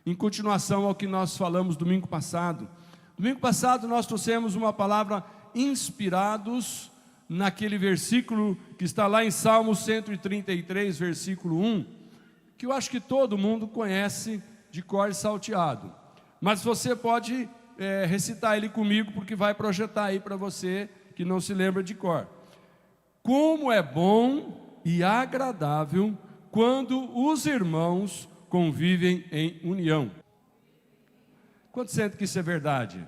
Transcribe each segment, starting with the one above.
em continuação ao que nós falamos domingo passado. Domingo passado nós trouxemos uma palavra inspirados naquele versículo que está lá em Salmo 133, versículo 1, que eu acho que todo mundo conhece de cor e salteado. Mas você pode recitar ele comigo, porque vai projetar aí para você que não se lembra de cor. Como é bom e agradável quando os irmãos convivem em união. Quanto sente que isso é verdade?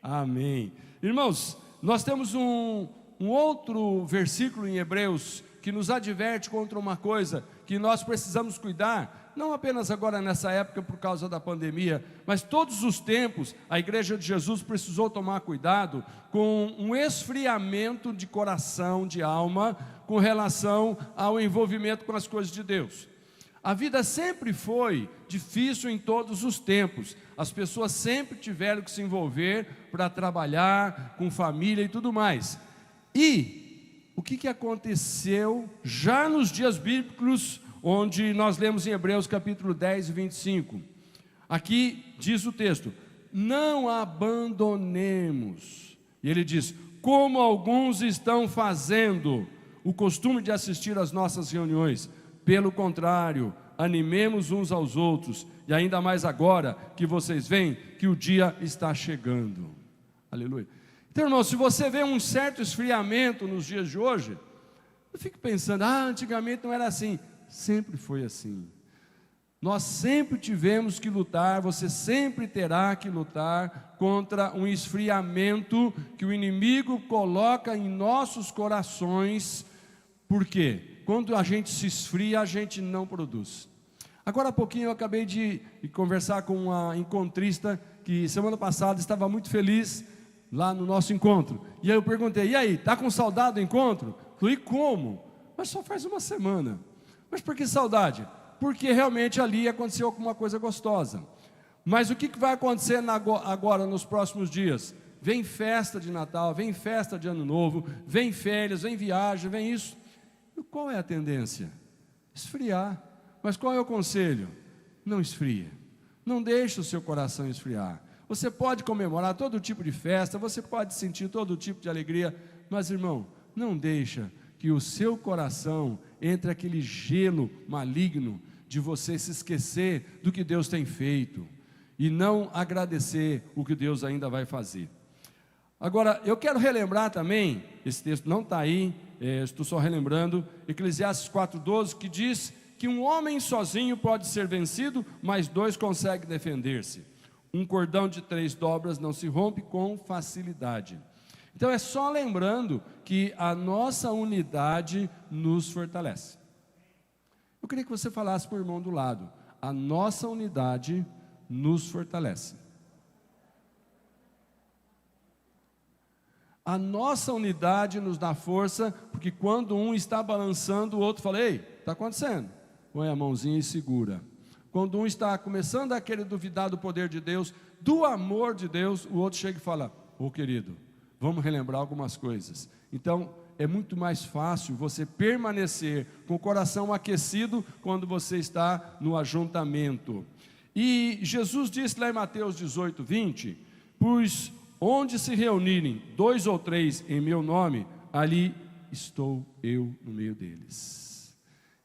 Amém. Irmãos, nós temos um outro versículo em Hebreus que nos adverte contra uma coisa que nós precisamos cuidar, não apenas agora nessa época por causa da pandemia, mas todos os tempos a Igreja de Jesus precisou tomar cuidado com um esfriamento de coração, de alma, com relação ao envolvimento com as coisas de Deus. A vida sempre foi difícil em todos os tempos, as pessoas sempre tiveram que se envolver para trabalhar, com família e tudo mais. E o que aconteceu já nos dias bíblicos, onde nós lemos em Hebreus capítulo 10, 25. Aqui diz o texto: não abandonemos. E ele diz: como alguns estão fazendo o costume de assistir às nossas reuniões. Pelo contrário, animemos uns aos outros, e ainda mais agora que vocês veem que o dia está chegando. Aleluia. Então, irmão, se você vê um certo esfriamento nos dias de hoje, eu fico pensando, antigamente não era assim. Sempre foi assim. Nós sempre tivemos que lutar, você sempre terá que lutar contra um esfriamento que o inimigo coloca em nossos corações. Por quê? Quando a gente se esfria, a gente não produz. Agora há pouquinho eu acabei de conversar com uma encontrista que semana passada estava muito feliz lá no nosso encontro. E aí eu perguntei, e aí, está com saudade do encontro? Falei, como? Mas só faz uma semana. Mas por que saudade? Porque realmente ali aconteceu alguma coisa gostosa. Mas o que vai acontecer agora nos próximos dias? Vem festa de Natal, vem festa de Ano Novo, vem férias, vem viagem, vem isso. E qual é a tendência? Esfriar. Mas qual é o conselho? Não esfria. Não deixe o seu coração esfriar. Você pode comemorar todo tipo de festa, você pode sentir todo tipo de alegria, mas irmão, não deixa que o seu coração entre aquele gelo maligno de você se esquecer do que Deus tem feito e não agradecer o que Deus ainda vai fazer. Agora, eu quero relembrar também, esse texto não está aí, estou só relembrando, Eclesiastes 4,12, que diz que um homem sozinho pode ser vencido, mas dois conseguem defender-se. Um cordão de 3 dobras não se rompe com facilidade. Então é só lembrando que a nossa unidade nos fortalece. Eu queria que você falasse para o irmão do lado: a nossa unidade nos fortalece. A nossa unidade nos dá força, porque quando um está balançando, o outro fala, ei, está acontecendo? Põe a mãozinha e segura. Quando um está começando a querer duvidar do poder de Deus, do amor de Deus, o outro chega e fala, querido, vamos relembrar algumas coisas. Então, é muito mais fácil você permanecer com o coração aquecido quando você está no ajuntamento. E Jesus disse lá em Mateus 18, 20, pois onde se reunirem 2 ou 3 em meu nome, ali estou eu no meio deles.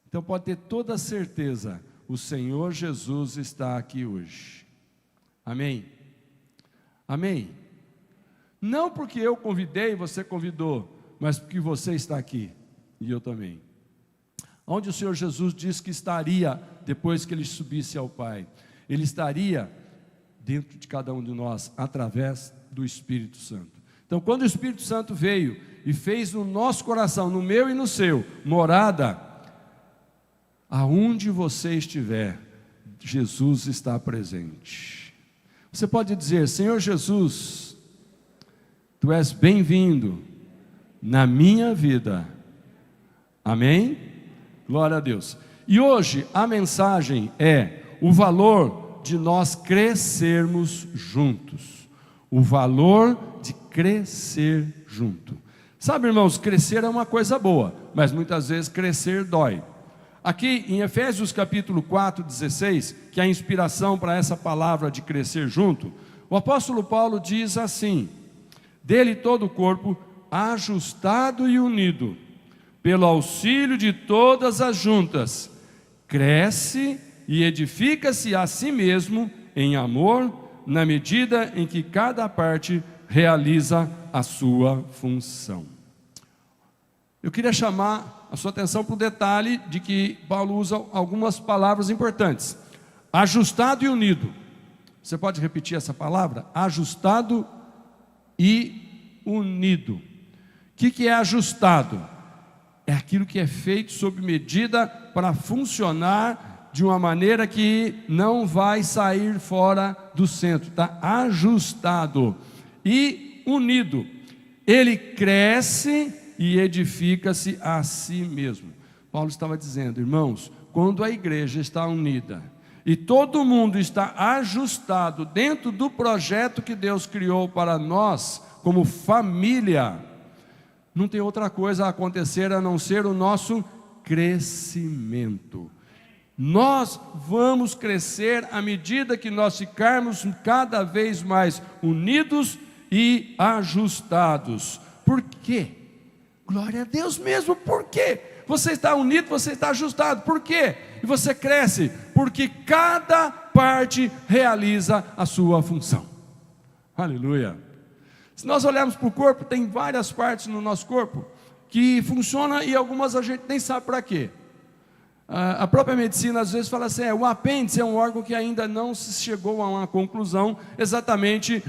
Então pode ter toda a certeza, o Senhor Jesus está aqui hoje. Amém? Amém? Não porque eu convidei, você convidou, mas porque você está aqui, e eu também. Onde o Senhor Jesus disse que estaria depois que Ele subisse ao Pai? Ele estaria dentro de cada um de nós, através do Espírito Santo. Então quando o Espírito Santo veio e fez no nosso coração, no meu e no seu, morada, aonde você estiver, Jesus está presente. Você pode dizer, Senhor Jesus, Tu és bem-vindo na minha vida. Amém? Glória a Deus. E hoje a mensagem é o valor de nós crescermos juntos. O valor de crescer junto. Sabe, irmãos, crescer é uma coisa boa, mas muitas vezes crescer dói. Aqui em Efésios capítulo 4, 16, que é a inspiração para essa palavra de crescer junto, o apóstolo Paulo diz assim: dele todo o corpo, ajustado e unido, pelo auxílio de todas as juntas, cresce e edifica-se a si mesmo em amor, na medida em que cada parte realiza a sua função. Eu queria chamar a sua atenção para o detalhe de que Paulo usa algumas palavras importantes. Ajustado e unido. Você pode repetir essa palavra? Ajustado e unido. O que é ajustado? É aquilo que é feito sob medida para funcionar de uma maneira que não vai sair fora do centro. Está ajustado. E unido. Ele cresce e edifica-se a si mesmo. Paulo estava dizendo, irmãos, quando a igreja está unida e todo mundo está ajustado dentro do projeto que Deus criou para nós, como família, não tem outra coisa a acontecer a não ser o nosso crescimento. Nós vamos crescer à medida que nós ficarmos cada vez mais unidos e ajustados. Por quê? Glória a Deus mesmo, por quê? Você está unido, você está ajustado, por quê? E você cresce, porque cada parte realiza a sua função. Aleluia. Se nós olharmos para o corpo, tem várias partes no nosso corpo que funcionam e algumas a gente nem sabe para quê. A própria medicina às vezes fala assim, o apêndice é um órgão que ainda não se chegou a uma conclusão exatamente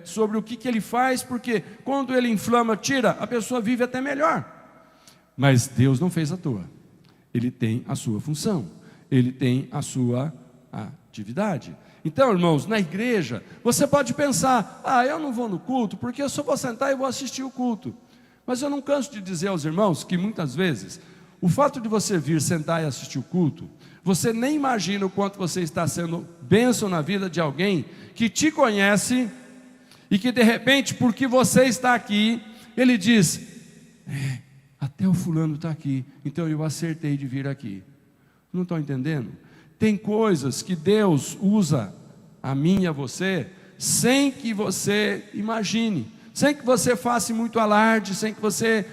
sobre o que ele faz, porque quando ele inflama, tira, a pessoa vive até melhor. Mas Deus não fez à toa. Ele tem a sua função, ele tem a sua atividade. Então, irmãos, na igreja, você pode pensar, eu não vou no culto, porque eu só vou sentar e vou assistir o culto. Mas eu não canso de dizer aos irmãos que muitas vezes o fato de você vir sentar e assistir o culto, você nem imagina o quanto você está sendo bênção na vida de alguém que te conhece e que de repente, porque você está aqui, ele diz, até o fulano está aqui, então eu acertei de vir aqui. Não estão entendendo? Tem coisas que Deus usa a mim e a você, sem que você imagine, sem que você faça muito alarde, sem que você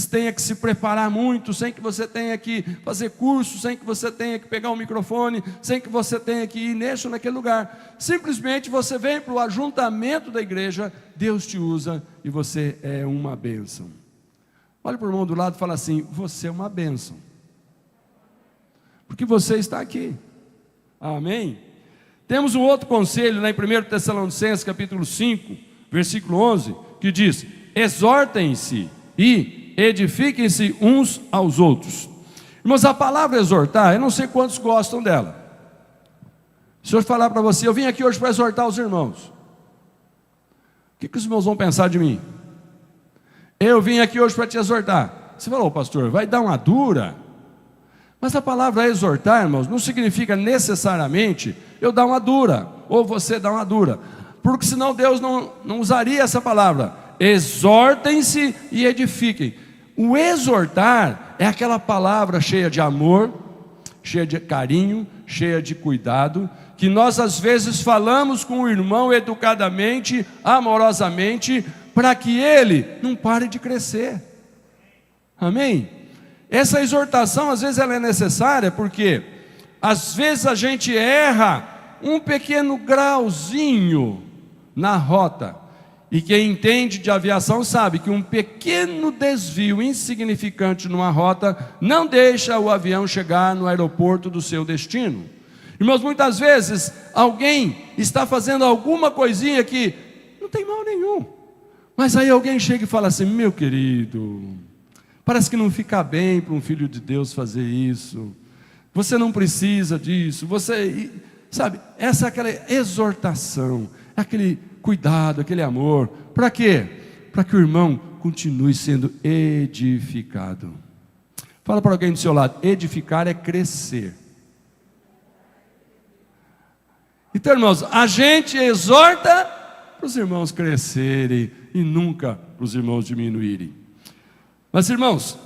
tenha que se preparar muito, sem que você tenha que fazer curso, sem que você tenha que pegar um microfone, sem que você tenha que ir nesse ou naquele lugar. Simplesmente você vem para o ajuntamento da igreja, Deus te usa e você é uma bênção. Olha para o irmão do lado e fala assim, você é uma bênção, porque você está aqui. Amém? Temos um outro conselho lá em 1 Tessalonicenses capítulo 5, versículo 11, que diz, exortem-se e edifiquem-se uns aos outros. Irmãos, a palavra exortar, eu não sei quantos gostam dela. Se eu falar para você, eu vim aqui hoje para exortar os irmãos, o que os irmãos vão pensar de mim? Eu vim aqui hoje para te exortar. Você falou, pastor, vai dar uma dura. Mas a palavra exortar, irmãos, não significa necessariamente eu dar uma dura, ou você dar uma dura, porque senão Deus não usaria essa palavra. Exortem-se e edifiquem. O exortar é aquela palavra cheia de amor, cheia de carinho, cheia de cuidado, que nós às vezes falamos com o irmão educadamente, amorosamente, para que ele não pare de crescer. Amém? Essa exortação às vezes ela é necessária, porque às vezes a gente erra um pequeno grauzinho na rota. E quem entende de aviação sabe que um pequeno desvio insignificante numa rota não deixa o avião chegar no aeroporto do seu destino. Irmãos, muitas vezes alguém está fazendo alguma coisinha que não tem mal nenhum, mas aí alguém chega e fala assim, meu querido, parece que não fica bem para um filho de Deus fazer isso, você não precisa disso, você, sabe, essa é aquela exortação, aquele cuidado, aquele amor, para quê? Para que o irmão continue sendo edificado. Fala para alguém do seu lado, edificar é crescer. Então, irmãos, a gente exorta para os irmãos crescerem e nunca para os irmãos diminuírem. Mas, irmãos,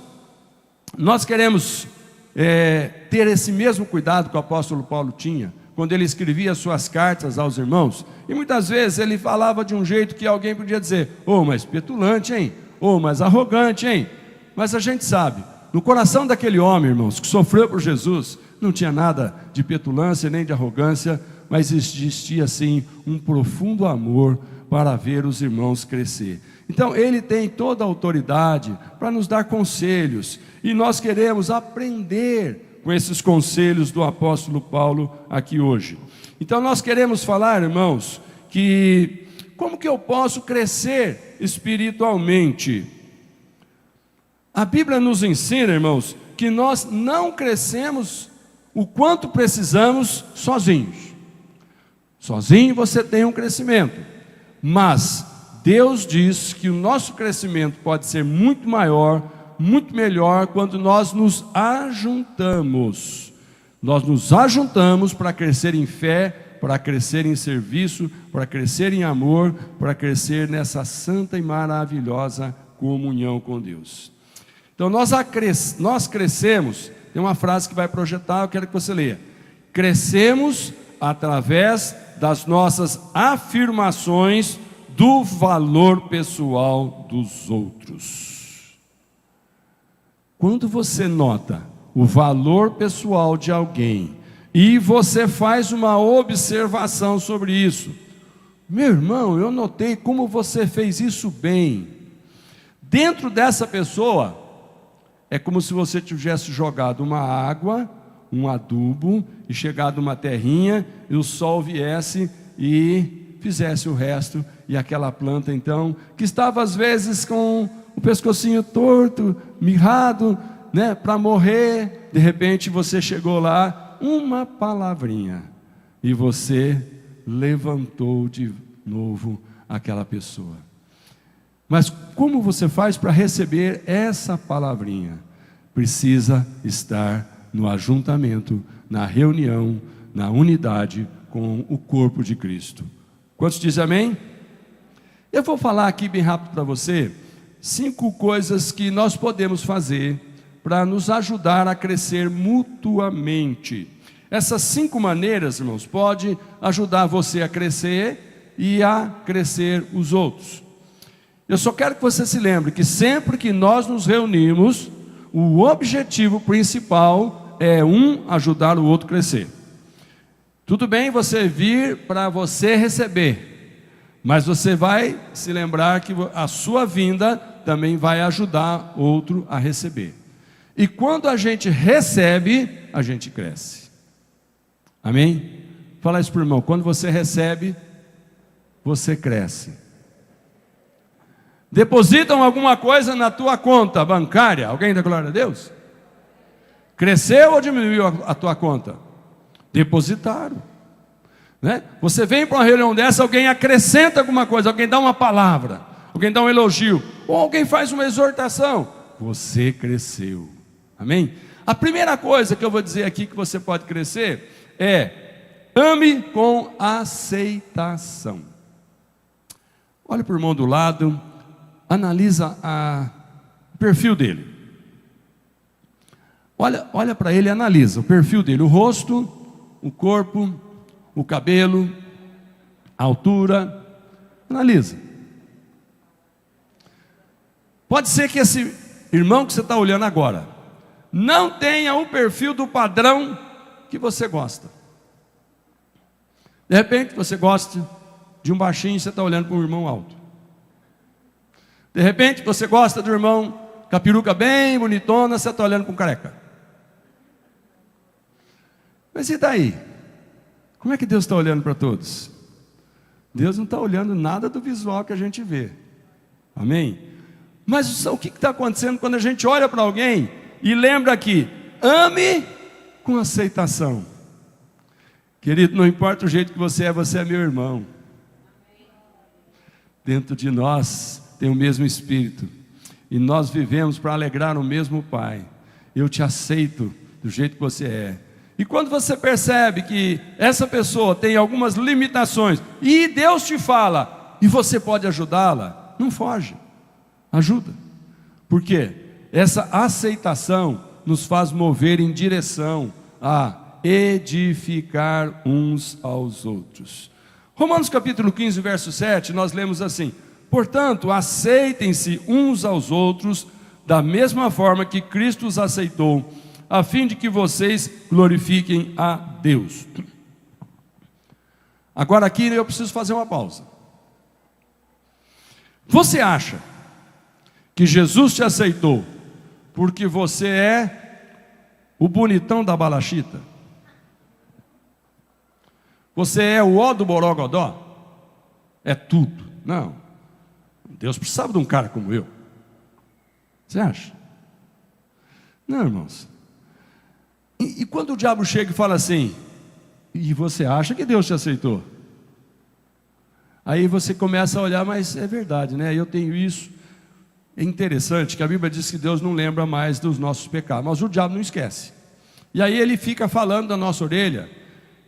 nós queremos ter esse mesmo cuidado que o apóstolo Paulo tinha, quando ele escrevia suas cartas aos irmãos, e muitas vezes ele falava de um jeito que alguém podia dizer: oh, mas petulante, hein? Oh, mas arrogante, hein? Mas a gente sabe, no coração daquele homem, irmãos, que sofreu por Jesus, não tinha nada de petulância nem de arrogância, mas existia sim um profundo amor para ver os irmãos crescer. Então ele tem toda a autoridade para nos dar conselhos, e nós queremos aprender com esses conselhos do apóstolo Paulo aqui hoje. Então nós queremos falar, irmãos, que como que eu posso crescer espiritualmente? A Bíblia nos ensina, irmãos, que nós não crescemos o quanto precisamos sozinhos. Sozinho você tem um crescimento, mas Deus diz que o nosso crescimento pode ser muito maior, muito melhor quando nós nos ajuntamos. Nós nos ajuntamos para crescer em fé, para crescer em serviço, para crescer em amor, para crescer nessa santa e maravilhosa comunhão com Deus. Então nós crescemos, tem uma frase que vai projetar, eu quero que você leia. Crescemos através das nossas afirmações do valor pessoal dos outros. Quando você nota o valor pessoal de alguém e você faz uma observação sobre isso: meu irmão, eu notei como você fez isso bem. Dentro dessa pessoa, é como se você tivesse jogado uma água, um adubo, e chegado uma terrinha, e o sol viesse e fizesse o resto, e aquela planta então, que estava às vezes com o pescocinho torto, mirrado, né, para morrer, de repente você chegou lá, uma palavrinha, e você levantou de novo aquela pessoa. Mas como você faz para receber essa palavrinha? Precisa estar no ajuntamento, na reunião, na unidade com o corpo de Cristo. Quantos dizem amém? Eu vou falar aqui bem rápido para você 5 coisas que nós podemos fazer para nos ajudar a crescer mutuamente. Essas 5 maneiras, irmãos, pode ajudar você a crescer e a crescer os outros. Eu só quero que você se lembre que sempre que nós nos reunimos, o objetivo principal é ajudar o outro a crescer. Tudo bem você vir para você receber, mas você vai se lembrar que a sua vinda também vai ajudar outro a receber. E quando a gente recebe, a gente cresce. Amém? Fala isso para o irmão: quando você recebe, você cresce. Depositam alguma coisa na tua conta bancária, alguém dá glória a Deus? Cresceu ou diminuiu a tua conta? Depositaram, né? Você vem para uma reunião dessa, alguém acrescenta alguma coisa, alguém dá uma palavra, alguém dá um elogio, ou alguém faz uma exortação, você cresceu. Amém? A primeira coisa que eu vou dizer aqui que você pode crescer é: ame com aceitação. Olha para o irmão do lado, analisa o perfil dele. Olha para ele e analisa o perfil dele: o rosto, o corpo, o cabelo, a altura. Analisa. Pode ser que esse irmão que você está olhando agora não tenha o perfil do padrão que você gosta. De repente você gosta de um baixinho e você está olhando para um irmão alto. De repente você gosta do irmão com a peruca bem bonitona, você está olhando para um careca. Mas e daí? Como é que Deus está olhando para todos? Deus não está olhando nada do visual que a gente vê. Amém? Mas o que está acontecendo quando a gente olha para alguém e lembra que ame com aceitação? Querido, não importa o jeito que você é meu irmão. Dentro de nós tem o mesmo Espírito, e nós vivemos para alegrar o mesmo Pai. Eu te aceito do jeito que você é. E quando você percebe que essa pessoa tem algumas limitações, e Deus te fala, e você pode ajudá-la, não foge, ajuda. Por quê? Essa aceitação nos faz mover em direção a edificar uns aos outros. Romanos capítulo 15, verso 7, nós lemos assim: portanto, aceitem-se uns aos outros da mesma forma que Cristo os aceitou, a fim de que vocês glorifiquem a Deus. Agora aqui eu preciso fazer uma pausa. Você acha que Jesus te aceitou porque você é o bonitão da balachita? Você é o ó do borogodó? É tudo? Não. Deus precisava de um cara como eu. Você acha? Não, irmãos. E quando o diabo chega e fala assim: e você acha que Deus te aceitou? Aí você começa a olhar, mas é verdade, né? Eu tenho isso. É interessante que a Bíblia diz que Deus não lembra mais dos nossos pecados, mas o diabo não esquece. E aí ele fica falando na nossa orelha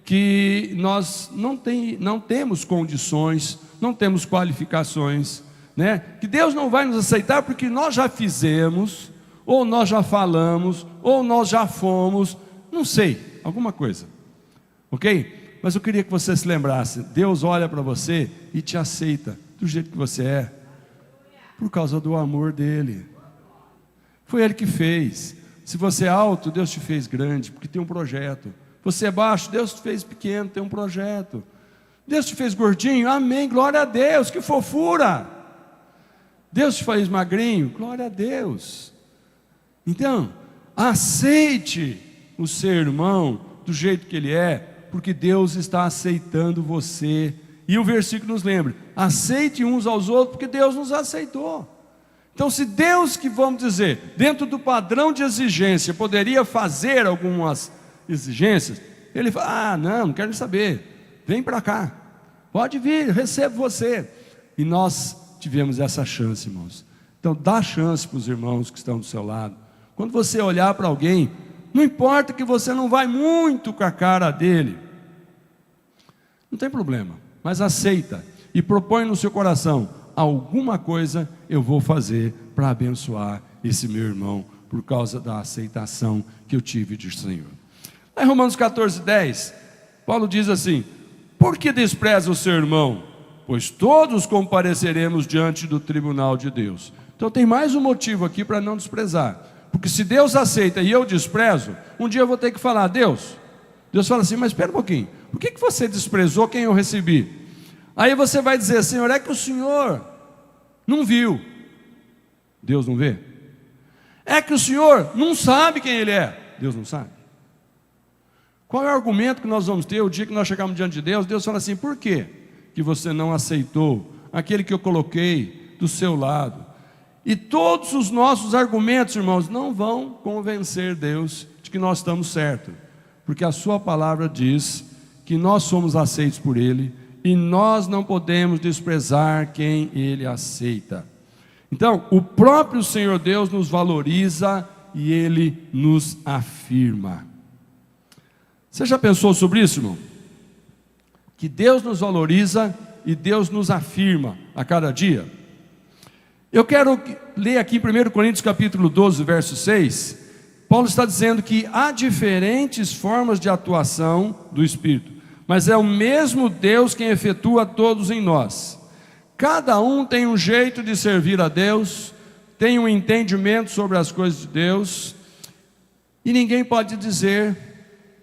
que nós não temos condições, não temos qualificações, né? Que Deus não vai nos aceitar porque nós já fizemos, ou nós já falamos, ou nós já fomos, não sei, alguma coisa, ok? Mas eu queria que você se lembrasse: Deus olha para você e te aceita do jeito que você é, por causa do amor dele. Foi Ele que fez. Se você é alto, Deus te fez grande, porque tem um projeto. Você é baixo, Deus te fez pequeno, tem um projeto. Deus te fez gordinho, amém, glória a Deus, que fofura. Deus te fez magrinho, glória a Deus. Então, aceite o seu irmão do jeito que ele é, porque Deus está aceitando você. E o versículo nos lembra: aceite uns aos outros, porque Deus nos aceitou. Então, se Deus, que vamos dizer, dentro do padrão de exigência, poderia fazer algumas exigências, Ele fala: não quero saber, vem para cá, pode vir, recebo você. E nós tivemos essa chance, irmãos. Então dá chance para os irmãos que estão do seu lado. Quando você olhar para alguém, não importa que você não vai muito com a cara dele, não tem problema, mas aceita e propõe no seu coração: alguma coisa eu vou fazer para abençoar esse meu irmão, por causa da aceitação que eu tive do Senhor. Lá em Romanos 14:10, Paulo diz assim: por que despreza o seu irmão? Pois todos compareceremos diante do tribunal de Deus. Então tem mais um motivo aqui para não desprezar, porque se Deus aceita e eu desprezo, um dia eu vou ter que falar: Deus fala assim: mas espera um pouquinho, por que você desprezou quem eu recebi? Aí você vai dizer: Senhor, é que o Senhor não viu. Deus não vê? É que o Senhor não sabe quem Ele é. Deus não sabe. Qual é o argumento que nós vamos ter o dia que nós chegarmos diante de Deus? Deus fala assim: por quê que você não aceitou aquele que eu coloquei do seu lado? E todos os nossos argumentos, irmãos, não vão convencer Deus de que nós estamos certos, porque a sua palavra diz que nós somos aceitos por Ele, e nós não podemos desprezar quem Ele aceita. Então, o próprio Senhor Deus nos valoriza e Ele nos afirma. Você já pensou sobre isso, irmão? Que Deus nos valoriza e Deus nos afirma a cada dia. Eu quero ler aqui em 1 Coríntios capítulo 12, verso 6. Paulo está dizendo que há diferentes formas de atuação do Espírito, mas é o mesmo Deus quem efetua todos em nós. Cada um tem um jeito de servir a Deus, tem um entendimento sobre as coisas de Deus, e ninguém pode dizer: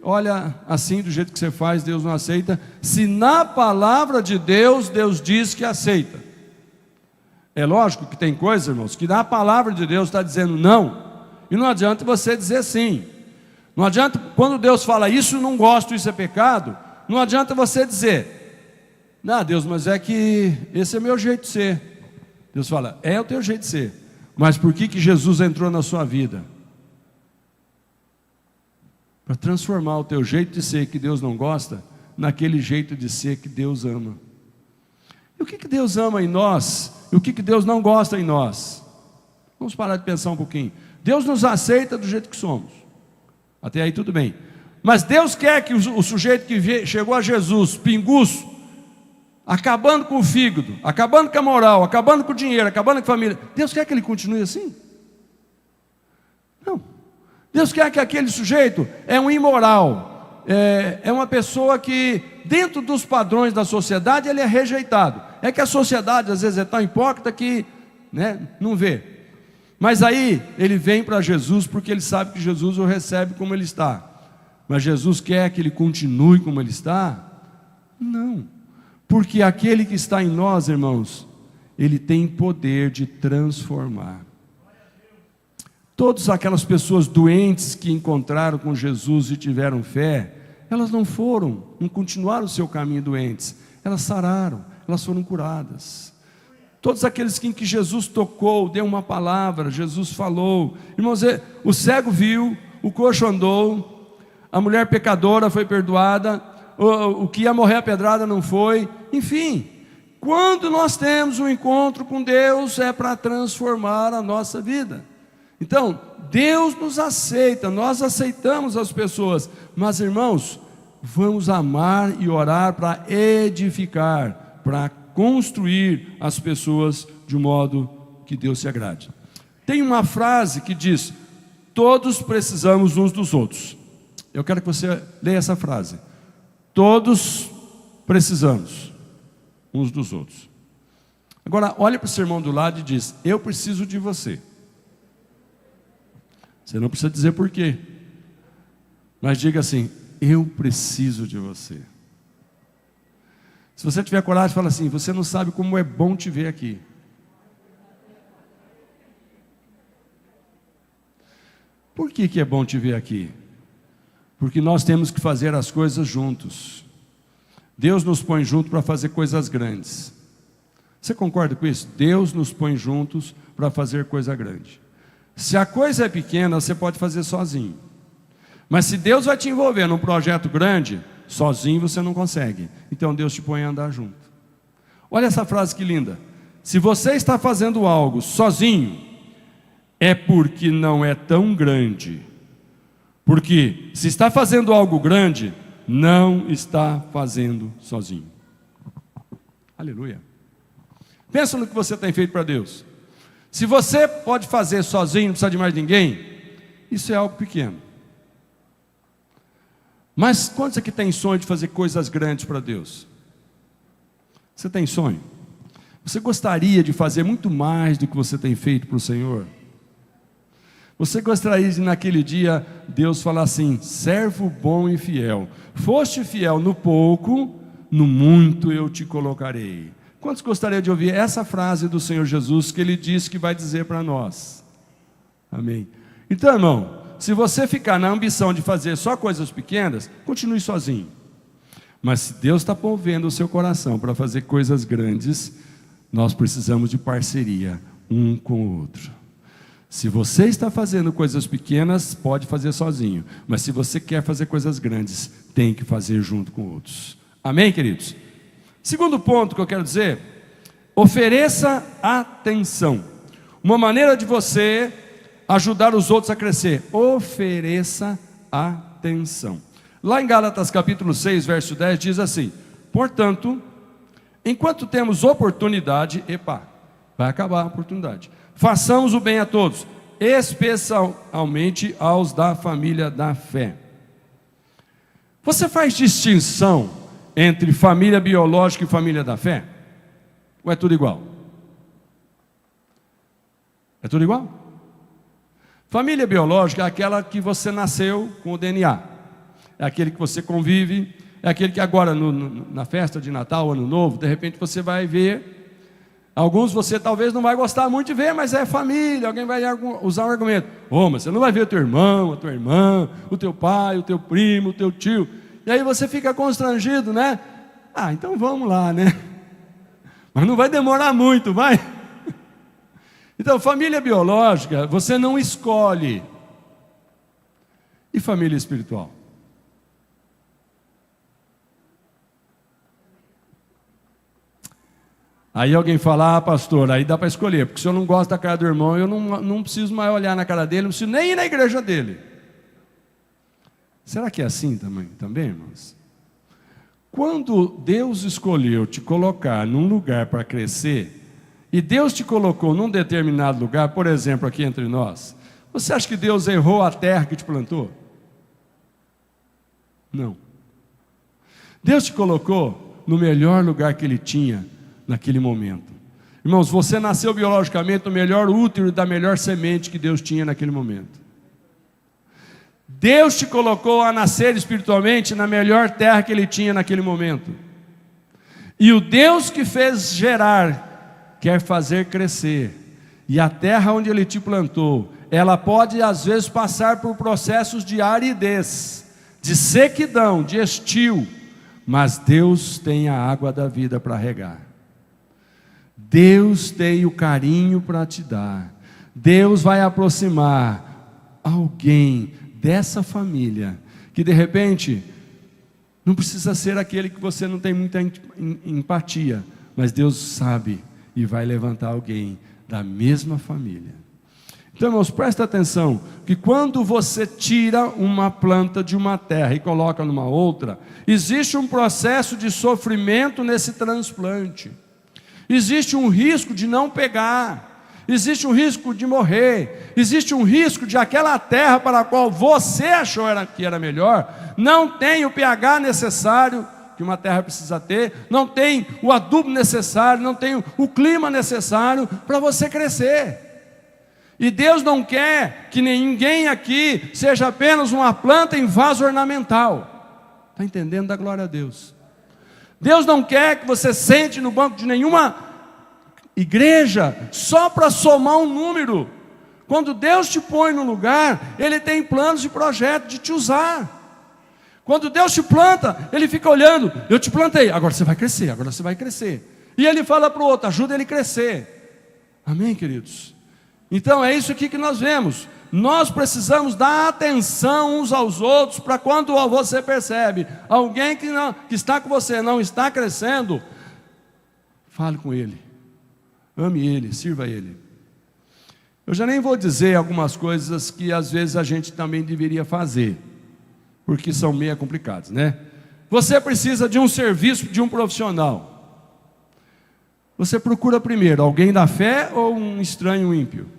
olha, assim do jeito que você faz, Deus não aceita, se na palavra de Deus, Deus diz que aceita. É lógico que tem coisas, irmãos, que na palavra de Deus está dizendo não, e não adianta você dizer sim. Não adianta, quando Deus fala isso não gosto, isso é pecado, não adianta você dizer: não, Deus, mas é que esse é meu jeito de ser. Deus fala: é o teu jeito de ser, mas por que Jesus entrou na sua vida? Para transformar o teu jeito de ser que Deus não gosta, naquele jeito de ser que Deus ama. E o que Deus ama em nós? E o que Deus não gosta em nós? Vamos parar de pensar um pouquinho. Deus nos aceita do jeito que somos, até aí tudo bem. Mas Deus quer que o sujeito que chegou a Jesus, pinguço, acabando com o fígado, acabando com a moral, acabando com o dinheiro, acabando com a família, Deus quer que ele continue assim? Não. Deus quer que aquele sujeito é um imoral, é uma pessoa que, dentro dos padrões da sociedade, ele é rejeitado. É que a sociedade às vezes é tão hipócrita que, né, não vê. Mas aí ele vem para Jesus porque ele sabe que Jesus o recebe como ele está. Mas Jesus quer que ele continue como ele está? Não. Porque aquele que está em nós, irmãos, ele tem poder de transformar. Todas aquelas pessoas doentes que encontraram com Jesus e tiveram fé, elas não continuaram o seu caminho doentes, elas sararam, elas foram curadas. Todos aqueles em que Jesus tocou, deu uma palavra, Jesus falou. Irmãos, o cego viu, o coxo andou, a mulher pecadora foi perdoada, o que ia morrer a pedrada não foi. Enfim, quando nós temos um encontro com Deus, é para transformar a nossa vida. Então, Deus nos aceita, nós aceitamos as pessoas, mas irmãos, vamos amar e orar para edificar, para construir as pessoas de um modo que Deus se agrade. Tem uma frase que diz: todos precisamos uns dos outros. Eu quero que você leia essa frase. Todos precisamos uns dos outros. Agora, olhe para o seu irmão do lado e diz: eu preciso de você. Você não precisa dizer por quê, mas diga assim: eu preciso de você. Se você tiver coragem, fala assim: você não sabe como é bom te ver aqui. Por que é bom te ver aqui? Porque nós temos que fazer as coisas juntos. Deus nos põe juntos para fazer coisas grandes. Você concorda com isso? Deus nos põe juntos para fazer coisa grande. Se a coisa é pequena, você pode fazer sozinho. Mas se Deus vai te envolver num projeto grande, sozinho você não consegue. Então Deus te põe a andar junto. Olha essa frase que linda. Se você está fazendo algo sozinho, é porque não é tão grande. Porque se está fazendo algo grande, não está fazendo sozinho. Aleluia. Pensa no que você tem feito para Deus. Se você pode fazer sozinho, não precisa de mais ninguém, isso é algo pequeno. Mas quantos aqui tem sonho de fazer coisas grandes para Deus? Você tem sonho? Você gostaria de fazer muito mais do que você tem feito para o Senhor? Você gostaria de naquele dia Deus falar assim: servo bom e fiel, foste fiel no pouco, no muito eu te colocarei. Quantos gostariam de ouvir essa frase do Senhor Jesus que Ele disse que vai dizer para nós? Amém. Então, irmão, se você ficar na ambição de fazer só coisas pequenas, continue sozinho. Mas se Deus está movendo o seu coração para fazer coisas grandes, nós precisamos de parceria um com o outro. Se você está fazendo coisas pequenas, pode fazer sozinho. Mas se você quer fazer coisas grandes, tem que fazer junto com outros. Amém, queridos? Segundo ponto que eu quero dizer: ofereça atenção. Uma maneira de você ajudar os outros a crescer: ofereça atenção. Lá em Gálatas capítulo 6, verso 10, diz assim: portanto, enquanto temos oportunidade, vai acabar a oportunidade, façamos o bem a todos, especialmente aos da família da fé. Você faz distinção entre família biológica e família da fé? Ou é tudo igual? É tudo igual? Família biológica é aquela que você nasceu com o DNA. É aquele que você convive. É aquele que agora na festa de Natal, Ano Novo, de repente você vai ver. Alguns você talvez não vai gostar muito de ver, mas é família. Alguém vai usar um argumento: mas você não vai ver o teu irmão, a tua irmã, o teu pai, o teu primo, o teu tio. E aí você fica constrangido, né? Então vamos lá, né? Mas não vai demorar muito, vai? Então, família biológica, você não escolhe. E família espiritual? Aí alguém fala: pastor, aí dá para escolher, porque se eu não gosto da cara do irmão, eu não preciso mais olhar na cara dele, não preciso nem ir na igreja dele. Será que é assim também, irmãos? Quando Deus escolheu te colocar num lugar para crescer, e Deus te colocou num determinado lugar, por exemplo, aqui entre nós, Você acha que Deus errou a terra que te plantou? Não. Deus te colocou no melhor lugar que Ele tinha naquele momento. Irmãos, você nasceu biologicamente no melhor útero e da melhor semente que Deus tinha naquele momento. Deus te colocou a nascer espiritualmente na melhor terra que Ele tinha naquele momento. E o Deus que fez gerar, quer fazer crescer. E a terra onde Ele te plantou, ela pode às vezes passar por processos de aridez, de sequidão, de estio, mas Deus tem a água da vida para regar. Deus tem o carinho para te dar. Deus vai aproximar alguém dessa família, que de repente, não precisa ser aquele que você não tem muita empatia, mas Deus sabe e vai levantar alguém da mesma família. Então, irmãos, presta atenção, que quando você tira uma planta de uma terra e coloca numa outra, existe um processo de sofrimento nesse transplante. Existe um risco de não pegar, existe um risco de morrer, existe um risco de aquela terra para a qual você achou que era melhor, não tem o pH necessário que uma terra precisa ter, não tem o adubo necessário, não tem o clima necessário para você crescer. E Deus não quer que ninguém aqui seja apenas uma planta em vaso ornamental. Está entendendo? Dá glória a Deus. Deus não quer que você sente no banco de nenhuma igreja só para somar um número. Quando Deus te põe no lugar, Ele tem planos e projetos de te usar. Quando Deus te planta, Ele fica olhando, eu te plantei, agora você vai crescer, agora você vai crescer. E Ele fala para o outro, ajuda ele a crescer. Amém, queridos? Então é isso aqui que nós vemos. Nós precisamos dar atenção uns aos outros, para quando você percebe alguém que está com você não está crescendo, fale com ele, ame ele, sirva ele. Eu já nem vou dizer algumas coisas que às vezes a gente também deveria fazer, porque são meio complicadas, né? Você precisa de um serviço de um profissional. Você procura primeiro alguém da fé ou um estranho ímpio?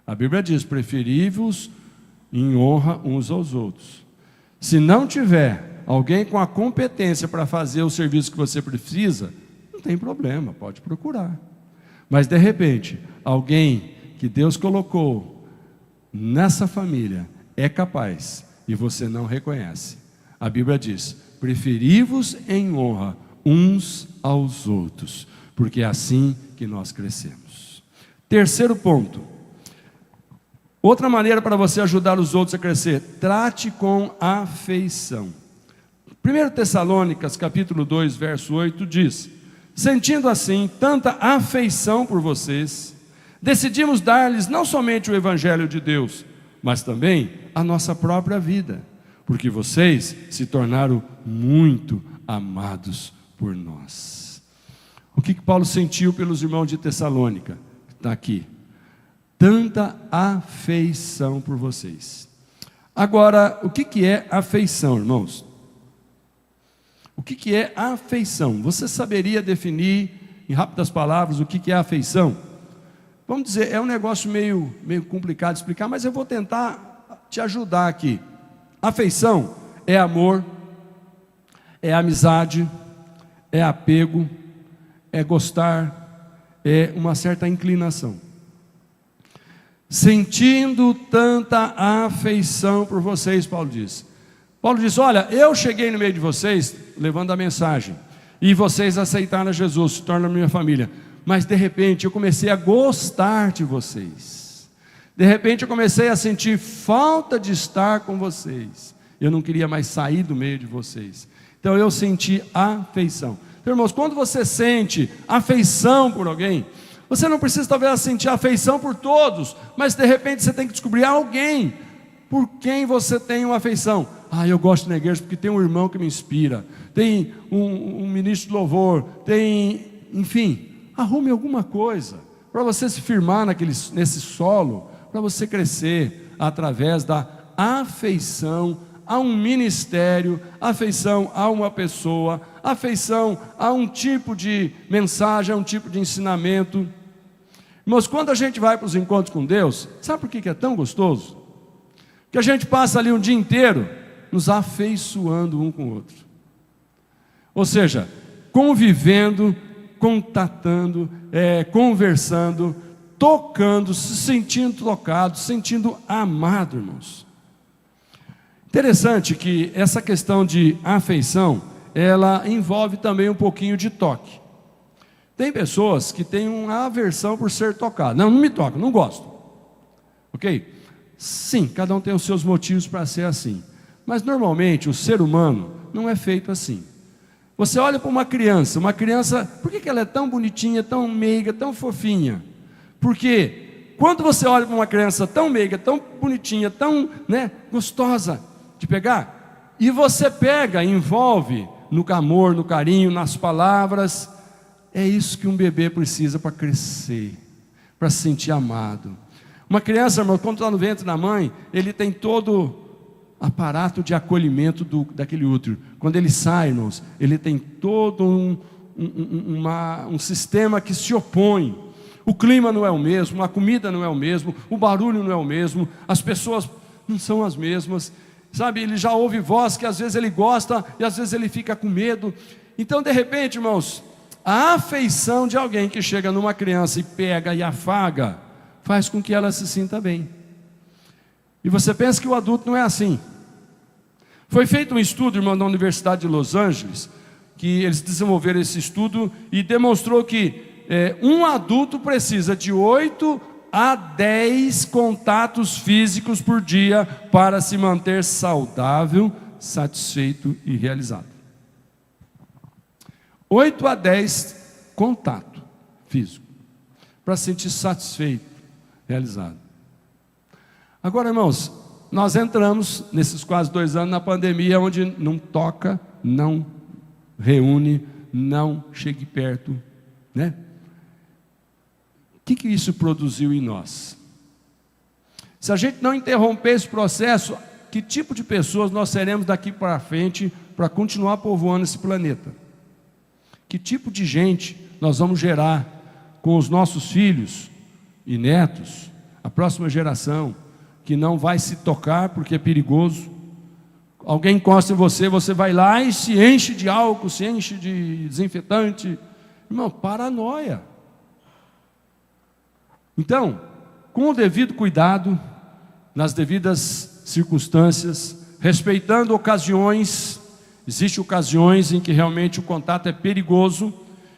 A Bíblia diz, preferi-vos em honra uns aos outros. Se não tiver alguém com a competência para fazer o serviço que você precisa, não tem problema, pode procurar. Mas de repente, alguém que Deus colocou nessa família é capaz e você não reconhece. A Bíblia diz, preferi-vos em honra uns aos outros, porque é assim que nós crescemos. Terceiro ponto. Outra maneira para você ajudar os outros a crescer, trate com afeição. 1 Tessalônicas capítulo 2, verso 8 diz, sentindo assim tanta afeição por vocês, decidimos dar-lhes não somente o Evangelho de Deus, mas também a nossa própria vida, porque vocês se tornaram muito amados por nós. O que Paulo sentiu pelos irmãos de Tessalônica? Está aqui. Tanta afeição por vocês. Agora, o que é afeição, irmãos? O que é afeição? Você saberia definir, em rápidas palavras, o que é afeição? Vamos dizer, é um negócio meio complicado de explicar, mas eu vou tentar te ajudar aqui. Afeição é amor, é amizade, é apego, é gostar, é uma certa inclinação. Sentindo tanta afeição por vocês, Paulo diz. Paulo diz, olha, eu cheguei no meio de vocês, levando a mensagem, e vocês aceitaram Jesus, se tornam minha família, mas de repente eu comecei a gostar de vocês, de repente eu comecei a sentir falta de estar com vocês, eu não queria mais sair do meio de vocês, então eu senti afeição. Então, irmãos, quando você sente afeição por alguém, você não precisa talvez sentir afeição por todos, mas de repente você tem que descobrir alguém por quem você tem uma afeição. Eu gosto na igreja porque tem um irmão que me inspira, tem um ministro de louvor, enfim, arrume alguma coisa para você se firmar nesse solo, para você crescer através da afeição a um ministério, afeição a uma pessoa, afeição a um tipo de mensagem, a um tipo de ensinamento. Irmãos, quando a gente vai para os encontros com Deus, sabe por que é tão gostoso? Porque a gente passa ali um dia inteiro nos afeiçoando um com o outro. Ou seja, convivendo, contatando, conversando, tocando, se sentindo tocado, se sentindo amado, irmãos. Interessante que essa questão de afeição, ela envolve também um pouquinho de toque. Tem pessoas que têm uma aversão por ser tocado. Não me toca, não gosto. Ok? Sim, cada um tem os seus motivos para ser assim. Mas normalmente o ser humano não é feito assim. Você olha para uma criança, por que ela é tão bonitinha, tão meiga, tão fofinha? Porque quando você olha para uma criança tão meiga, tão bonitinha, tão gostosa de pegar, e você pega, envolve no amor, no carinho, nas palavras, é isso que um bebê precisa para crescer, para se sentir amado. Uma criança, irmão, quando está no ventre da mãe, ele tem todo aparato de acolhimento daquele útero. Quando ele sai, irmãos, ele tem todo um sistema que se opõe. O clima não é o mesmo, a comida não é o mesmo, o barulho não é o mesmo, as pessoas não são as mesmas, sabe? Ele já ouve voz que às vezes ele gosta e às vezes ele fica com medo. Então, de repente, irmãos, a afeição de alguém que chega numa criança e pega e afaga, faz com que ela se sinta bem. E você pensa que o adulto não é assim. Foi feito um estudo, irmão, na Universidade de Los Angeles, que eles desenvolveram esse estudo e demonstrou que um adulto precisa de 8 a 10 contatos físicos por dia para se manter saudável, satisfeito e realizado. 8 a 10 contato físico para se sentir satisfeito, realizado. Agora, irmãos, nós entramos nesses quase 2 anos na pandemia, onde não toca, não reúne, não chegue perto, né? O que isso produziu em nós? Se a gente não interromper esse processo, que tipo de pessoas nós seremos daqui para frente para continuar povoando esse planeta? Que tipo de gente nós vamos gerar com os nossos filhos e netos, a próxima geração, que não vai se tocar porque é perigoso? Alguém encosta em você, você vai lá e se enche de álcool, se enche de desinfetante. Irmão, paranoia. Então, com o devido cuidado, nas devidas circunstâncias, respeitando ocasiões, existem ocasiões em que realmente o contato é perigoso,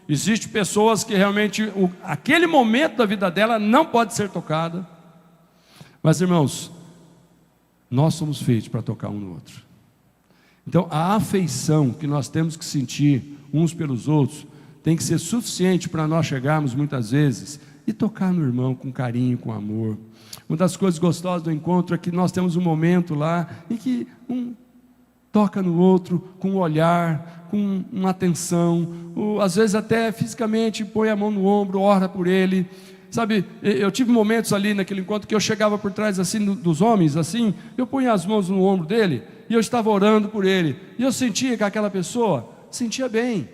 existem pessoas que realmente, aquele momento da vida dela não pode ser tocada, mas irmãos, nós somos feitos para tocar um no outro. Então a afeição que nós temos que sentir uns pelos outros, tem que ser suficiente para nós chegarmos muitas vezes e tocar no irmão com carinho, com amor. Uma das coisas gostosas do encontro é que nós temos um momento lá em que um toca no outro com um olhar, com uma atenção, às vezes até fisicamente põe a mão no ombro, ora por ele. Sabe, eu tive momentos ali naquele encontro que eu chegava por trás assim dos homens, assim, eu punha as mãos no ombro dele e eu estava orando por ele, e eu sentia que aquela pessoa sentia bem.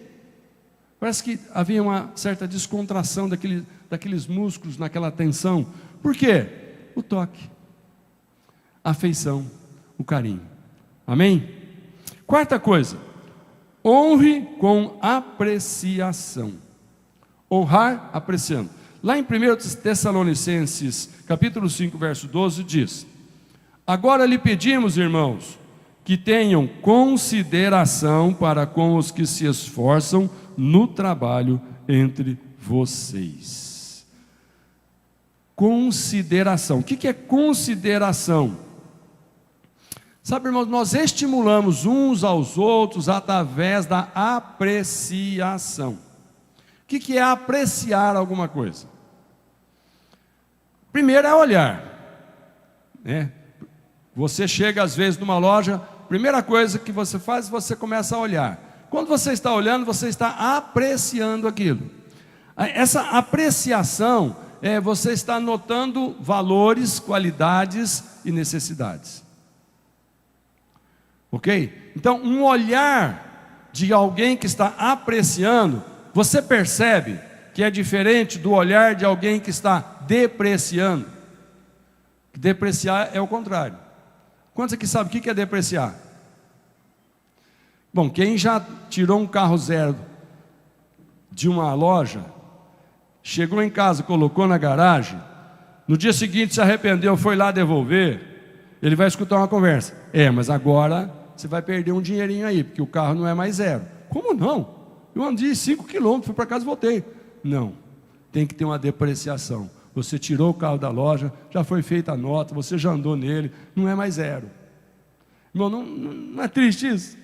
Parece que havia uma certa descontração daqueles músculos naquela tensão. Por quê? O toque, a afeição, o carinho. Amém? Quarta coisa, honre com apreciação. Honrar apreciando. Lá em 1 Tessalonicenses, capítulo 5, verso 12, diz: agora lhe pedimos, irmãos, que tenham consideração para com os que se esforçam no trabalho entre vocês. Consideração. O que é consideração? Sabe, irmãos, nós estimulamos uns aos outros através da apreciação. O que é apreciar alguma coisa? Primeiro é olhar, né? Você chega às vezes numa loja, primeira coisa que você faz, você começa a olhar. Quando você está olhando, você está apreciando aquilo. Essa apreciação você está notando valores, qualidades e necessidades. Ok? Então, um olhar de alguém que está apreciando, você percebe que é diferente do olhar de alguém que está depreciando. Depreciar é o contrário. Quantos aqui sabem o que é depreciar? Bom, quem já tirou um carro zero de uma loja, chegou em casa, colocou na garagem, no dia seguinte se arrependeu, foi lá devolver, ele vai escutar uma conversa. Mas agora você vai perder um dinheirinho aí, porque o carro não é mais zero. Como não? Eu andei 5 quilômetros, fui para casa e voltei. Não, tem que ter uma depreciação. Você tirou o carro da loja, já foi feita a nota, você já andou nele, não é mais zero. Irmão, não é triste isso?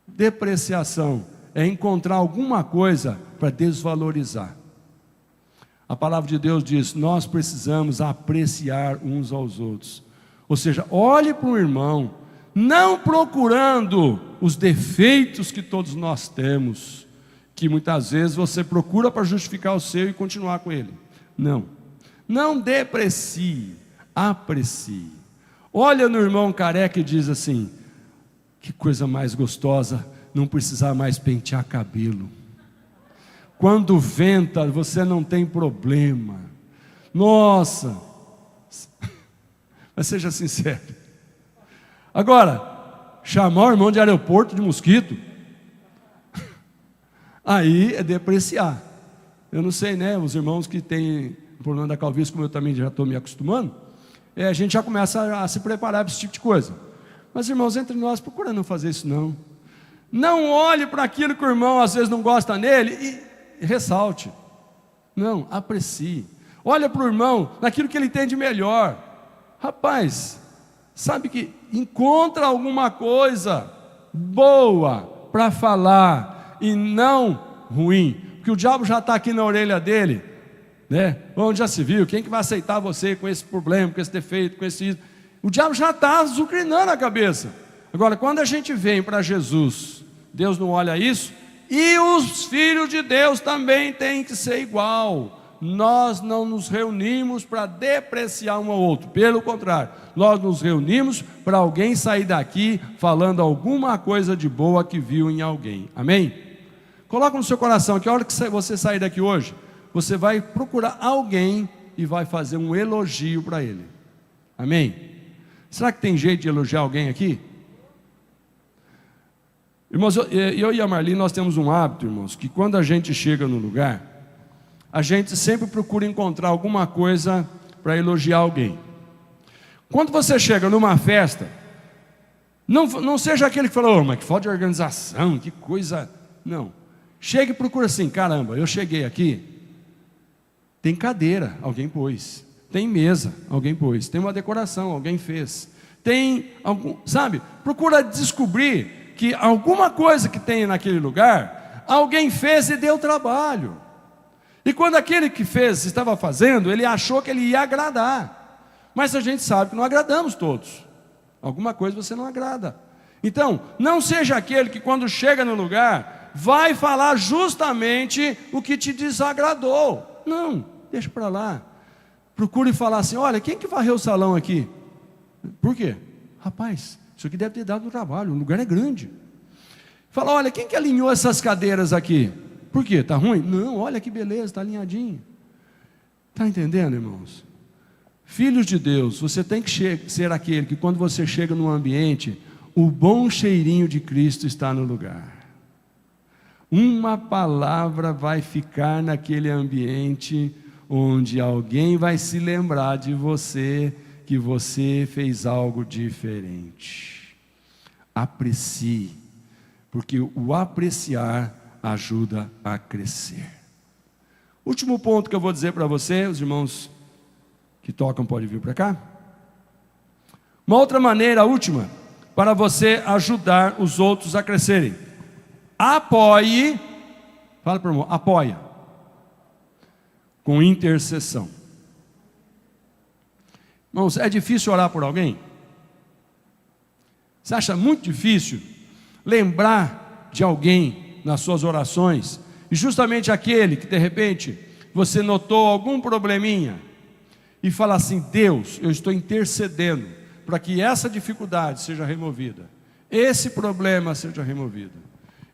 Depreciação é encontrar alguma coisa para desvalorizar. A palavra de Deus diz: nós precisamos apreciar uns aos outros. Ou seja, olhe para o irmão, não procurando os defeitos que todos nós temos, que muitas vezes você procura para justificar o seu e continuar com ele. Não deprecie, aprecie. Olha no irmão careca e diz assim: que coisa mais gostosa não precisar mais pentear cabelo. Quando venta, você não tem problema. Nossa, mas seja sincero. Agora, chamar o irmão de aeroporto de mosquito, aí é depreciar. Eu não sei, né, os irmãos que têm problema da calvície, como eu também já estou me acostumando, a gente já começa a se preparar para esse tipo de coisa. Mas, irmãos, entre nós, procura não fazer isso não. Não olhe para aquilo que o irmão às vezes não gosta nele e ressalte. Não, aprecie. Olha para o irmão naquilo que ele tem de melhor. Rapaz, sabe que encontra alguma coisa boa para falar e não ruim, porque o diabo já está aqui na orelha dele, né? Onde já se viu, quem que vai aceitar você com esse problema, com esse defeito, com esse... O diabo já está azucrinando a cabeça. Agora, quando a gente vem para Jesus, Deus não olha isso, e os filhos de Deus também têm que ser igual. Nós não nos reunimos para depreciar um ao outro, pelo contrário, nós nos reunimos para alguém sair daqui falando alguma coisa de boa que viu em alguém. Amém? Coloca no seu coração que a hora que você sair daqui hoje, você vai procurar alguém e vai fazer um elogio para ele. Amém? Será que tem jeito de elogiar alguém aqui? Irmãos, eu e a Marli, nós temos um hábito, irmãos, que quando a gente chega no lugar, a gente sempre procura encontrar alguma coisa para elogiar alguém. Quando você chega numa festa, não seja aquele que fala: mas que falta de organização, que coisa... Não, chega e procura assim: caramba, eu cheguei aqui, tem cadeira, alguém pôs. Tem mesa, alguém pôs. Tem uma decoração, alguém fez. Tem algum, sabe? Procura descobrir que alguma coisa que tem naquele lugar, alguém fez e deu trabalho. E quando aquele que fez estava fazendo, ele achou que ele ia agradar. Mas a gente sabe que não agradamos todos. Alguma coisa você não agrada. Então, não seja aquele que quando chega no lugar, vai falar justamente o que te desagradou. Não, deixa para lá. Procure falar assim: olha, quem que varreu o salão aqui? Por quê? Rapaz, isso aqui deve ter dado um trabalho, o lugar é grande. Fala: olha, quem que alinhou essas cadeiras aqui? Por quê? Está ruim? Não, olha que beleza, está alinhadinho. Está entendendo, irmãos? Filhos de Deus, você tem que ser aquele que quando você chega num ambiente, o bom cheirinho de Cristo está no lugar. Uma palavra vai ficar naquele ambiente onde alguém vai se lembrar de você, que você fez algo diferente. Aprecie, porque o apreciar ajuda a crescer. Último ponto que eu vou dizer para você, os irmãos que tocam podem vir para cá. Uma outra maneira, a última, para você ajudar os outros a crescerem: apoie. Fala para o irmão: apoia com intercessão. Irmãos, é difícil orar por alguém? Você acha muito difícil lembrar de alguém nas suas orações, e justamente aquele que de repente você notou algum probleminha, e fala assim: Deus, eu estou intercedendo para que essa dificuldade seja removida, esse problema seja removido.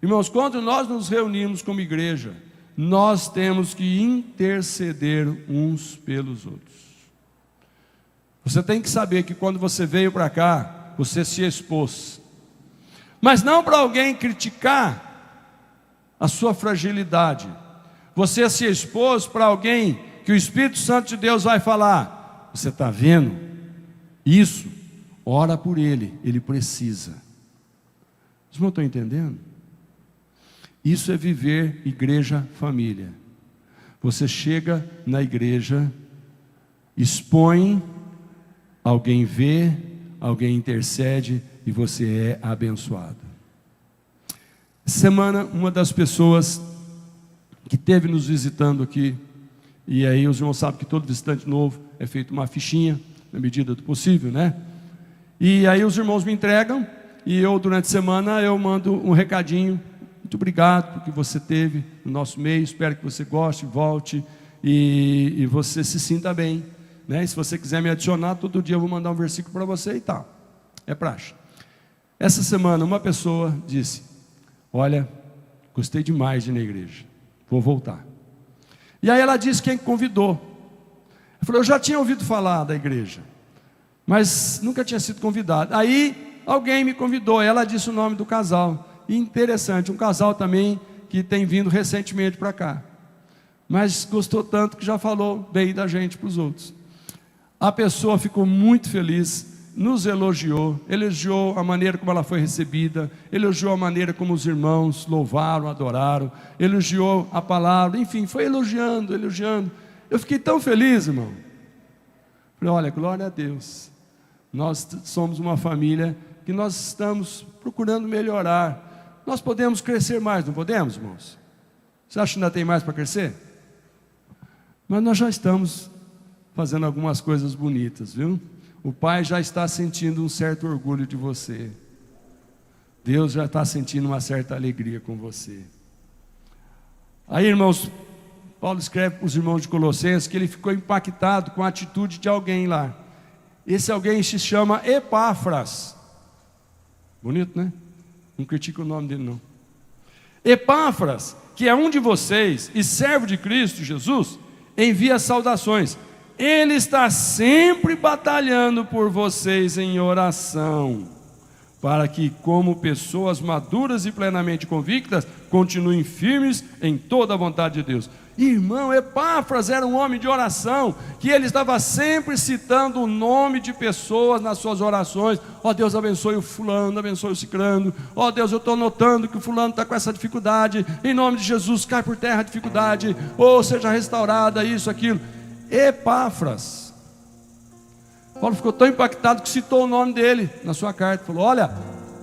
Irmãos, quando nós nos reunimos como igreja, nós temos que interceder uns pelos outros. Você tem que saber que quando você veio para cá, você se expôs. Mas não para alguém criticar a sua fragilidade. Você se expôs para alguém que o Espírito Santo de Deus vai falar: você está vendo isso? Ora por ele, ele precisa. Vocês não estão entendendo? Isso é viver igreja família. Você chega na igreja, expõe, alguém vê, alguém intercede e você é abençoado. Semana, uma das pessoas que esteve nos visitando aqui, e aí os irmãos sabem que todo visitante novo é feito uma fichinha, na medida do possível, né? E aí os irmãos me entregam, e eu durante a semana eu mando um recadinho: muito obrigado por que você teve no nosso meio, espero que você goste, volte e você se sinta bem, né? E se você quiser me adicionar, todo dia eu vou mandar um versículo para você e tal, é praxe. Essa semana uma pessoa disse: olha, gostei demais de ir na igreja, vou voltar. E aí ela disse quem convidou. Eu falei: eu já tinha ouvido falar da igreja, mas nunca tinha sido convidado. Aí alguém me convidou, ela disse o nome do casal. E interessante, um casal também que tem vindo recentemente para cá, mas gostou tanto que já falou bem da gente para os outros. A pessoa ficou muito feliz, nos elogiou a maneira como ela foi recebida, elogiou a maneira como os irmãos louvaram, adoraram, elogiou a palavra, enfim, foi elogiando. Eu fiquei tão feliz, irmão. Falei: olha, glória a Deus, nós somos uma família que nós estamos procurando melhorar. Nós podemos crescer mais, não podemos, irmãos? Você acha que ainda tem mais para crescer? Mas nós já estamos fazendo algumas coisas bonitas, viu? O Pai já está sentindo um certo orgulho de você. Deus já está sentindo uma certa alegria com você. Aí, irmãos, Paulo escreve para os irmãos de Colossenses que ele ficou impactado com a atitude de alguém lá. Esse alguém se chama Epáfras. Bonito, né? Não critica o nome dele, não. Epáfras, que é um de vocês e servo de Cristo Jesus, envia saudações. Ele está sempre batalhando por vocês em oração, para que, como pessoas maduras e plenamente convictas, continuem firmes em toda a vontade de Deus. Irmão, Epáfras era um homem de oração, que ele estava sempre citando o nome de pessoas nas suas orações. Ó Deus, abençoe o fulano, abençoe o cicrano. Ó Deus, eu estou notando que o fulano está com essa dificuldade, em nome de Jesus, cai por terra a dificuldade, ou seja restaurada, isso, aquilo. Epáfras. Paulo ficou tão impactado que citou o nome dele na sua carta. Falou: olha,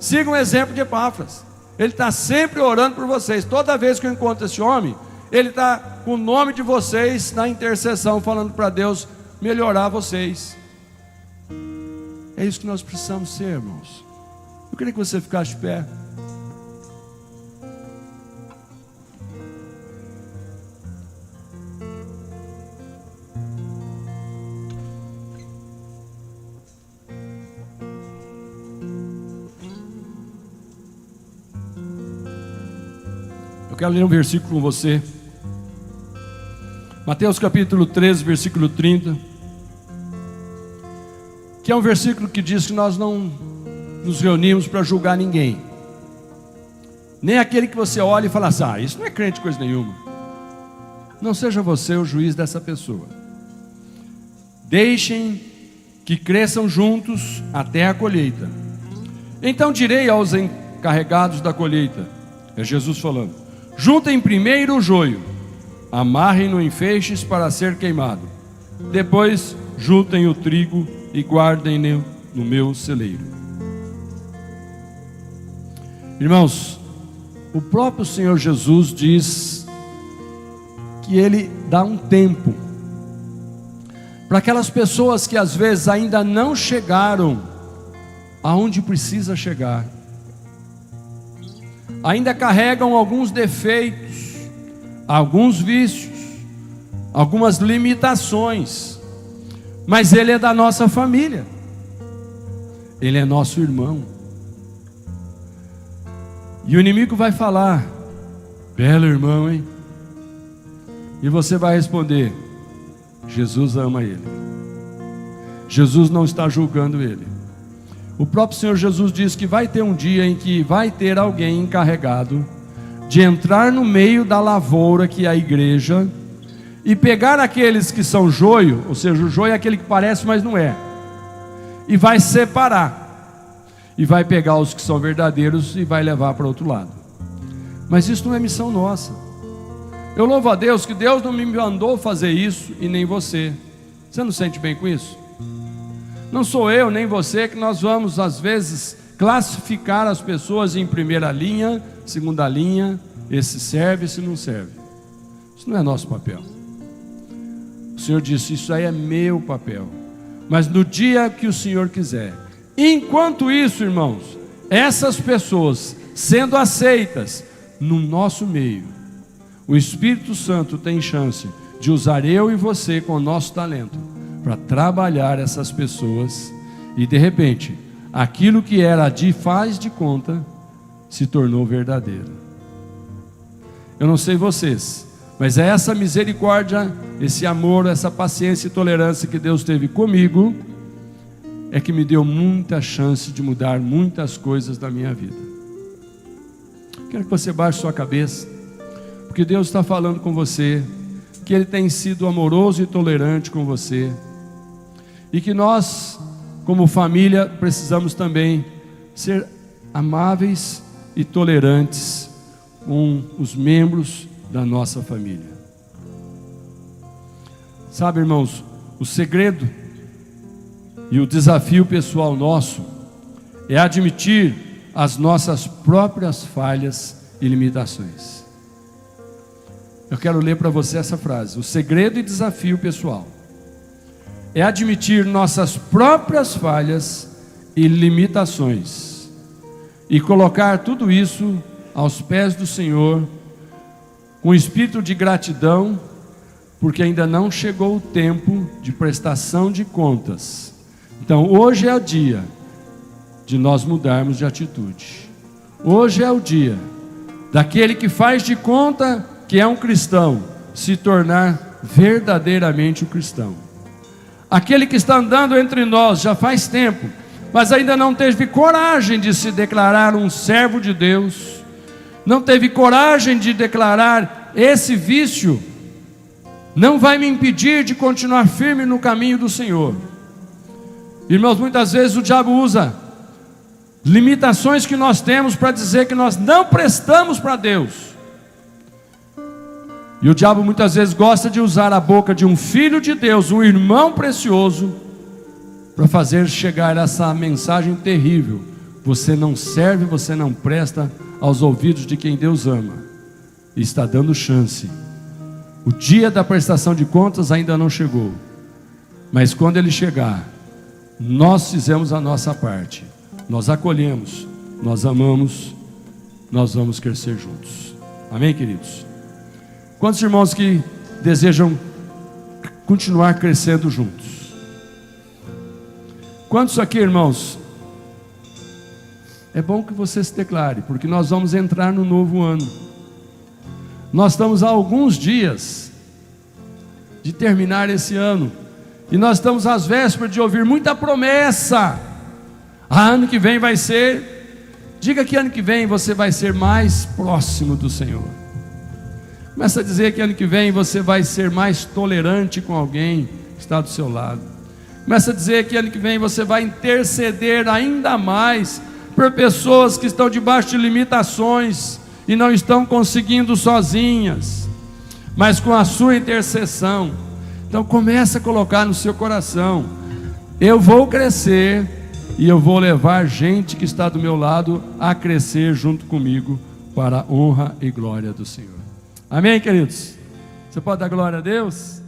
siga um exemplo de Epáfras. Ele está sempre orando por vocês. Toda vez que eu encontro esse homem, ele está com o nome de vocês na intercessão, falando para Deus melhorar vocês. É isso que nós precisamos ser, irmãos. Eu queria que você ficasse de pé. Eu quero ler um versículo com você. Mateus capítulo 13, versículo 30. Que é um versículo que diz que nós não nos reunimos para julgar ninguém. Nem aquele que você olha e fala assim: ah, isso não é crente coisa nenhuma. Não seja você o juiz dessa pessoa. Deixem que cresçam juntos até a colheita. Então direi aos encarregados da colheita, é Jesus falando: juntem primeiro o joio, amarrem-no em feixes para ser queimado. Depois juntem o trigo e guardem-no no meu celeiro. Irmãos, o próprio Senhor Jesus diz que Ele dá um tempo para aquelas pessoas que às vezes ainda não chegaram aonde precisa chegar, ainda carregam alguns defeitos, alguns vícios, algumas limitações, mas Ele é da nossa família, Ele é nosso irmão. E o inimigo vai falar: belo irmão, hein? E você vai responder: Jesus ama ele. Jesus não está julgando ele. O próprio Senhor Jesus diz que vai ter um dia em que vai ter alguém encarregado de entrar no meio da lavoura, que é a igreja, e pegar aqueles que são joio, ou seja, o joio é aquele que parece, mas não é, e vai separar, e vai pegar os que são verdadeiros e vai levar para o outro lado. Mas isso não é missão nossa. Eu louvo a Deus que Deus não me mandou fazer isso, e nem você. Você não sente bem com isso? Não sou eu nem você que nós vamos às vezes classificar as pessoas em primeira linha, segunda linha, esse serve, esse não serve. Isso não é nosso papel. O Senhor disse: isso aí é meu papel, mas no dia que o Senhor quiser. Enquanto isso, irmãos, essas pessoas sendo aceitas no nosso meio, o Espírito Santo tem chance de usar eu e você com o nosso talento para trabalhar essas pessoas, e de repente aquilo que era de faz de conta se tornou verdadeiro. Eu não sei vocês, mas é essa misericórdia, esse amor, essa paciência e tolerância que Deus teve comigo é que me deu muita chance de mudar muitas coisas da minha vida. Quero que você baixe sua cabeça, porque Deus está falando com você, que Ele tem sido amoroso e tolerante com você, e que nós, como família, precisamos também ser amáveis e tolerantes com os membros da nossa família. Sabe, irmãos, o segredo e o desafio pessoal nosso é admitir as nossas próprias falhas e limitações. Eu quero ler para você essa frase: o segredo e desafio pessoal é admitir nossas próprias falhas e limitações e colocar tudo isso aos pés do Senhor com espírito de gratidão, porque ainda não chegou o tempo de prestação de contas. Então hoje é o dia de nós mudarmos de atitude. Hoje é o dia daquele que faz de conta que é um cristão se tornar verdadeiramente um cristão. Aquele que está andando entre nós já faz tempo, mas ainda não teve coragem de se declarar um servo de Deus, não teve coragem de declarar: esse vício não vai me impedir de continuar firme no caminho do Senhor. Irmãos, muitas vezes o diabo usa limitações que nós temos para dizer que nós não prestamos para Deus. E o diabo muitas vezes gosta de usar a boca de um filho de Deus, um irmão precioso, para fazer chegar essa mensagem terrível: você não serve, você não presta, aos ouvidos de quem Deus ama, e está dando chance. O dia da prestação de contas ainda não chegou, mas quando ele chegar, nós fizemos a nossa parte, nós acolhemos, nós amamos, nós vamos crescer juntos. Amém, queridos? Quantos irmãos que desejam continuar crescendo juntos? Quantos aqui, irmãos? É bom que você se declare, porque nós vamos entrar no novo ano. Nós estamos há alguns dias de terminar esse ano, e nós estamos às vésperas de ouvir muita promessa. Ano que vem vai ser, diga que ano que vem você vai ser mais próximo do Senhor. Começa a dizer que ano que vem você vai ser mais tolerante com alguém que está do seu lado. Começa a dizer que ano que vem você vai interceder ainda mais por pessoas que estão debaixo de limitações e não estão conseguindo sozinhas, mas com a sua intercessão. Então começa a colocar no seu coração: eu vou crescer e eu vou levar gente que está do meu lado a crescer junto comigo para a honra e glória do Senhor. Amém, queridos? Você pode dar glória a Deus?